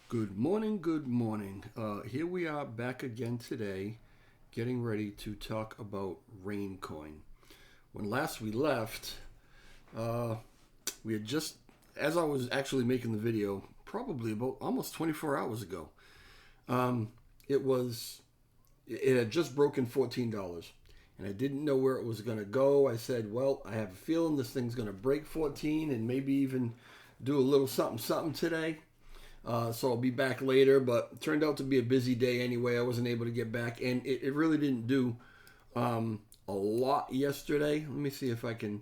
Good morning, good morning. Here we are back again today, getting ready to talk about raincoin. When last we left, we had just, as I was actually making the video, probably about almost 24 hours ago, um, it was, it had just broken $14. And I didn't know where it was going to go. I said, well, I have a feeling this thing's going to break 14 and maybe even do a little something today. So I'll be back later, but it turned out to be a busy day anyway. I wasn't able to get back, and it really didn't do a lot yesterday. Let me see if I can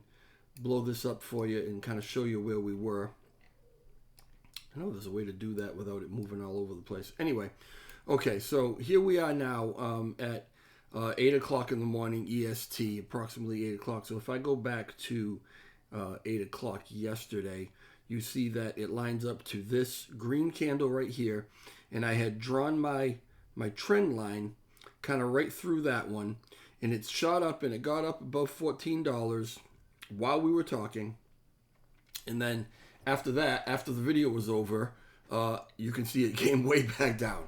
blow this up for you and kind of show you where we were. I know there's a way to do that without it moving all over the place. Anyway, okay, so here we are now at 8 o'clock in the morning EST, approximately 8 o'clock. So if I go back to 8 o'clock yesterday, you see that it lines up to this green candle right here. And I had drawn my trend line kind of right through that one. And it shot up and it got up above $14 while we were talking. And then after that, after the video was over, you can see it came way back down.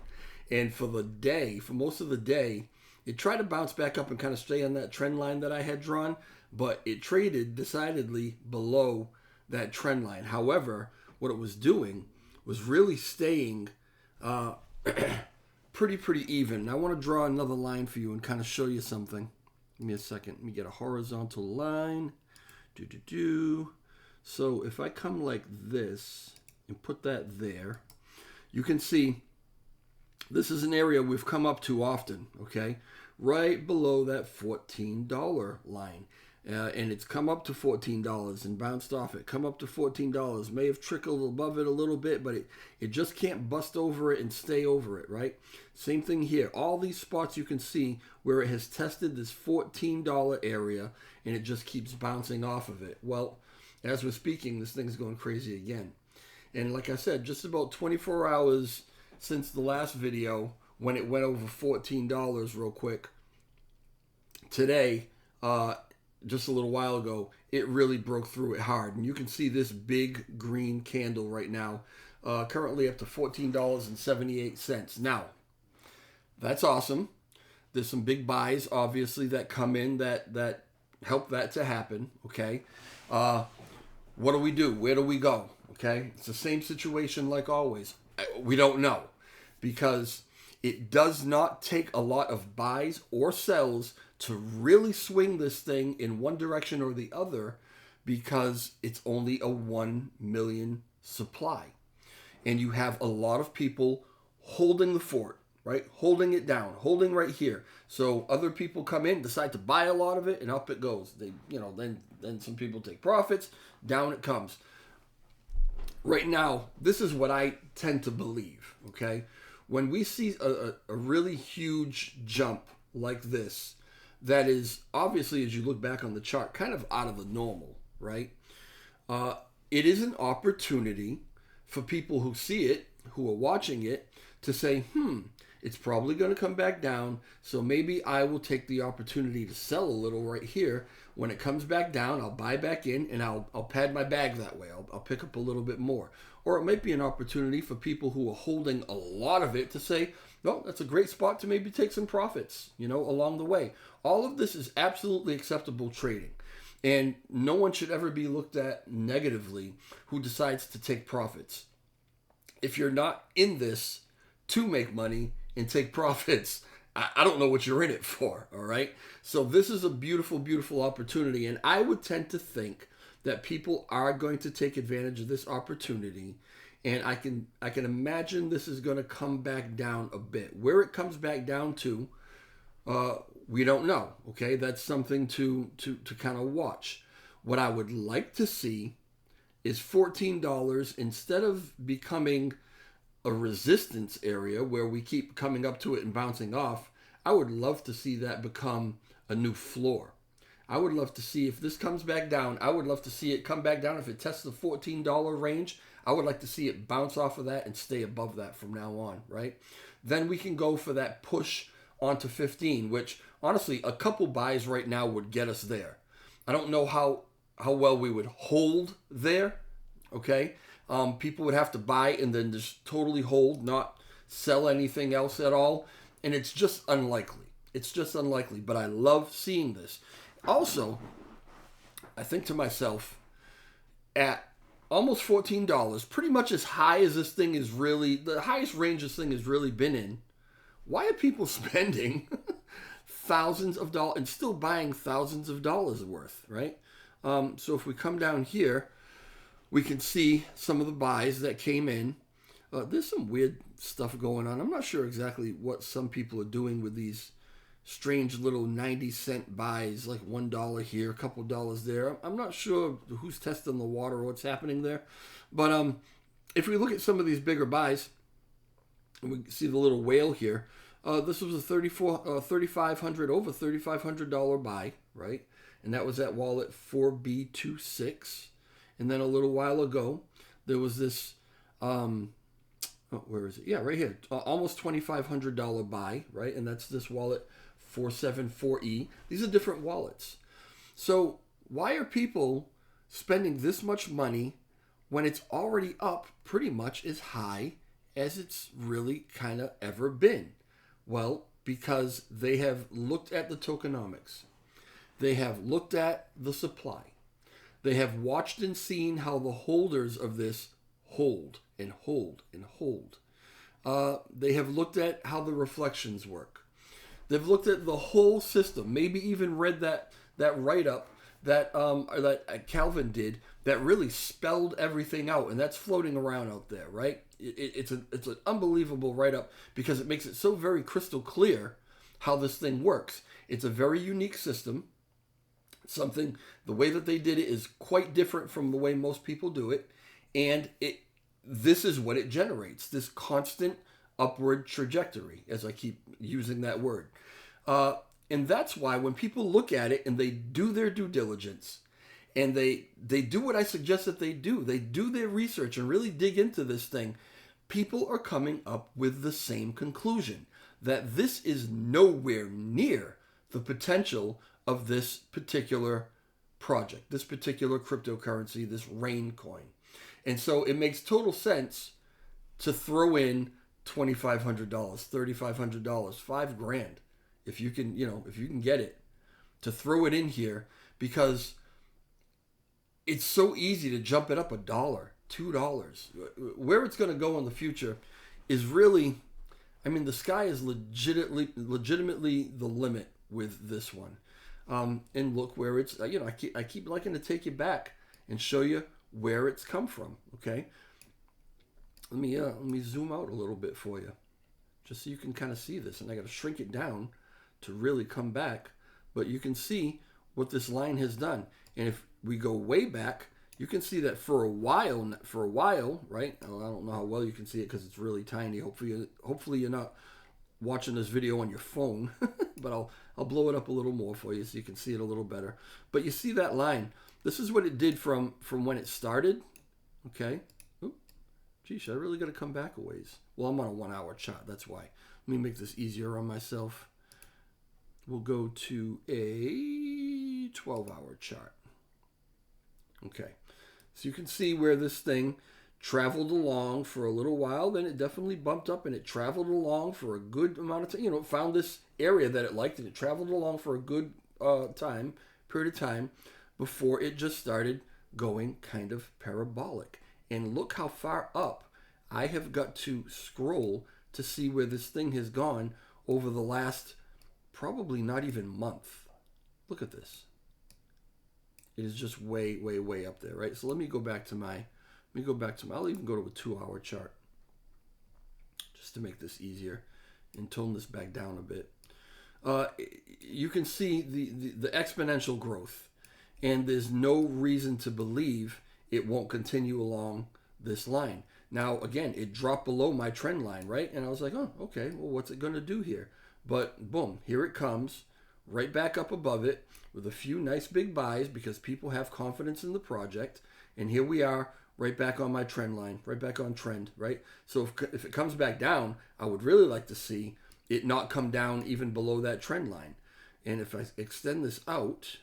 And for the day, for most of the day, it tried to bounce back up and kind of stay on that trend line that I had drawn. But it traded decidedly below that trend line. However, what it was doing was really staying pretty even. I want to draw another line for you and kind of show you something. Give me a second. Let me get a horizontal line. So if I come like this and put that there, you can see this is an area we've come up to often, okay? Right below that $14 line. And it's come up to $14 and bounced off it. Come up to $14. May have trickled above it a little bit, but it just can't bust over it and stay over it, right? Same thing here. All these spots you can see where it has tested this $14 area, and it just keeps bouncing off of it. Well, as we're speaking, this thing's going crazy again. And like I said, just about 24 hours since the last video, when it went over $14 real quick, today, just a little while ago, it really broke through it hard. And you can see this big green candle right now, currently up to $14.78. Now, that's awesome. There's some big buys, obviously, that come in that help that to happen, okay? What do we do? Where do we go, okay? It's the same situation like always. We don't know, because it does not take a lot of buys or sells to really swing this thing in one direction or the other, because it's only a 1 million supply. And you have a lot of people holding the fort, right? Holding it down, holding right here. So other people come in, decide to buy a lot of it, and up it goes. They, then some people take profits, down it comes. Right now, this is what I tend to believe, okay? When we see a really huge jump like this, that is obviously, as you look back on the chart, kind of out of the normal, right? It is an opportunity for people who see it, who are watching it, to say, it's probably going to come back down, so maybe I will take the opportunity to sell a little right here. When it comes back down, I'll buy back in, and I'll pad my bag that way. I'll pick up a little bit more. Or it might be an opportunity for people who are holding a lot of it to say, well, that's a great spot to maybe take some profits, along the way. All of this is absolutely acceptable trading. And no one should ever be looked at negatively who decides to take profits. If you're not in this to make money and take profits, I don't know what you're in it for, all right? So this is a beautiful, beautiful opportunity. And I would tend to think that people are going to take advantage of this opportunity. And I can imagine this is going to come back down a bit. Where it comes back down to, we don't know, okay? That's something to kind of watch. What I would like to see is $14, instead of becoming a resistance area where we keep coming up to it and bouncing off, I would love to see that become a new floor. I would love to see, if this comes back down, I would love to see it come back down. If it tests the $14 range, I would like to see it bounce off of that and stay above that from now on, right? Then we can go for that push onto 15, which honestly, a couple buys right now would get us there. I don't know how well we would hold there, okay? People would have to buy and then just totally hold, not sell anything else at all. And it's just unlikely. It's just unlikely. But I love seeing this. Also, I think to myself, at almost $14, pretty much as high as this thing is really, the highest range this thing has really been in, why are people spending thousands of dollars and still buying thousands of dollars worth, right? So if we come down here, we can see some of the buys that came in. There's some weird stuff going on. I'm not sure exactly what some people are doing with these strange little 90-cent buys, like $1 here, a couple dollars there. I'm not sure who's testing the water or what's happening there. But if we look at some of these bigger buys, we see the little whale here. This was a $3,500, over $3,500 buy, right? And that was at wallet 4B26. And then a little while ago, there was this, where is it? Yeah, right here. Almost $2,500 buy, right? And that's this wallet 474E. These are different wallets. So why are people spending this much money when it's already up pretty much as high as it's really kind of ever been? Well, because they have looked at the tokenomics. They have looked at the supply. They have watched and seen how the holders of this hold and hold and hold. They have looked at how the reflections work. They've looked at the whole system, maybe even read that write-up that Calvin did that really spelled everything out, and that's floating around out there, right? It's an unbelievable write-up because it makes it so very crystal clear how this thing works. It's a very unique system. The way that they did it is quite different from the way most people do it, and this is what it generates, this constant upward trajectory, as I keep using that word. And that's why when people look at it and they do their due diligence and they do what I suggest that they do their research and really dig into this thing, people are coming up with the same conclusion, that this is nowhere near the potential of this particular project, this particular cryptocurrency, this raincoin. And so it makes total sense to throw in $2,500, $3,500, $5,000, if you can get it, to throw it in here, because it's so easy to jump it up $1, $2. Where it's going to go in the future is really, the sky is legitimately the limit with this one. And look where it's, I keep liking to take you back and show you where it's come from. Okay. Let me zoom out a little bit for you, just so you can kind of see this. And I got to shrink it down to really come back, but you can see what this line has done. And if we go way back, you can see that for a while, right? I don't know how well you can see it because it's really tiny. Hopefully you're not watching this video on your phone, but I'll blow it up a little more for you so you can see it a little better. But you see that line. This is what it did from when it started. Okay. Geez, I really got to come back a ways. Well, I'm on a 1 hour chart. That's why. Let me make this easier on myself. We'll go to a 12-hour chart. Okay. So you can see where this thing traveled along for a little while. Then it definitely bumped up and it traveled along for a good amount of time. It found this area that it liked and it traveled along for a good period of time before it just started going kind of parabolic. And look how far up I have got to scroll to see where this thing has gone over the last probably not even month. Look at this. It is just way, way, way up there, right? So let me go back to I'll even go to a 2 hour chart just to make this easier and tone this back down a bit. You can see the exponential growth, and there's no reason to believe it won't continue along this line. Now, again, it dropped below my trend line, right? And I was like, oh, okay, well, what's it going to do here? But boom, here it comes, right back up above it with a few nice big buys because people have confidence in the project. And here we are, right back on my trend line, right back on trend, right? So if it comes back down, I would really like to see it not come down even below that trend line. And if I extend this out,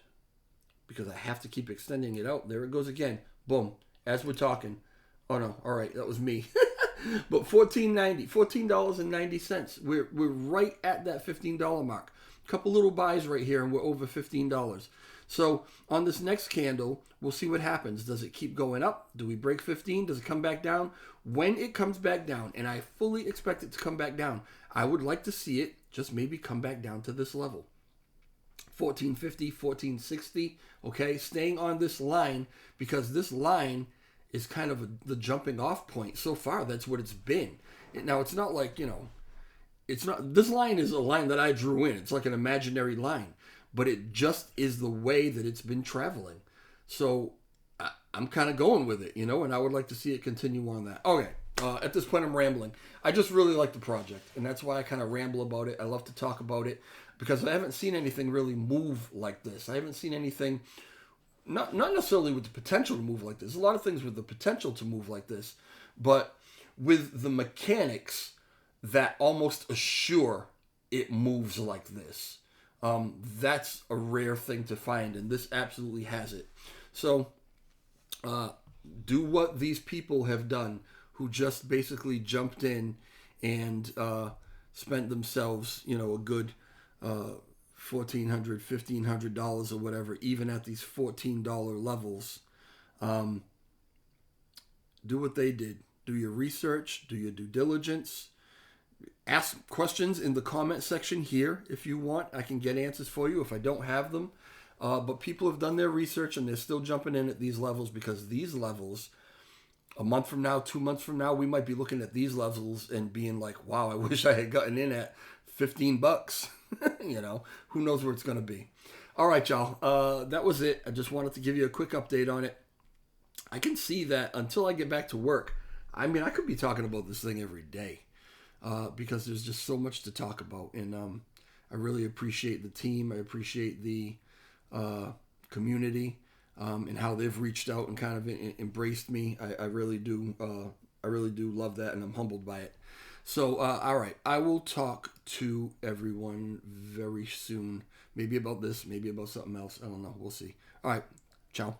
because I have to keep extending it out, there it goes again. Boom. As we're talking, Oh no, all right, that was me. But $14.90. We're right at that $15 mark. A couple little buys right here, and we're over $15. So on this next candle, we'll see what happens. Does it keep going up? Do we break 15? Does it come back down? When it comes back down, and I fully expect it to come back down, I would like to see it just maybe come back down to this level. 1450, 1460, okay? Staying on this line, because this line is kind of the jumping off point. So far, that's what it's been. Now, it's not like, it's not, this line is a line that I drew in. It's like an imaginary line, but it just is the way that it's been traveling. So I'm kind of going with it, and I would like to see it continue on that. Okay. At this point, I'm rambling. I just really like the project, and that's why I kind of ramble about it. I love to talk about it because I haven't seen anything really move like this. I haven't seen anything, not necessarily with the potential to move like this. There's a lot of things with the potential to move like this, but with the mechanics that almost assure it moves like this. That's a rare thing to find, and this absolutely has it. So do what these people have done, who just basically jumped in and spent themselves, a good $1,400, $1,500 or whatever, even at these $14 levels. Do what they did. Do your research. Do your due diligence. Ask questions in the comment section here if you want. I can get answers for you if I don't have them. But people have done their research, and they're still jumping in at these levels, because these levels, a month from now, 2 months from now, we might be looking at these levels and being like, wow, I wish I had gotten in at $15. Who knows where it's going to be. All right, y'all. That was it. I just wanted to give you a quick update on it. I can see that until I get back to work, I could be talking about this thing every day because there's just so much to talk about. And I really appreciate the team. I appreciate the community. And how they've reached out and kind of embraced me. I really do. I really do love that, and I'm humbled by it. So, all right. I will talk to everyone very soon. Maybe about this, maybe about something else. I don't know. We'll see. All right. Ciao.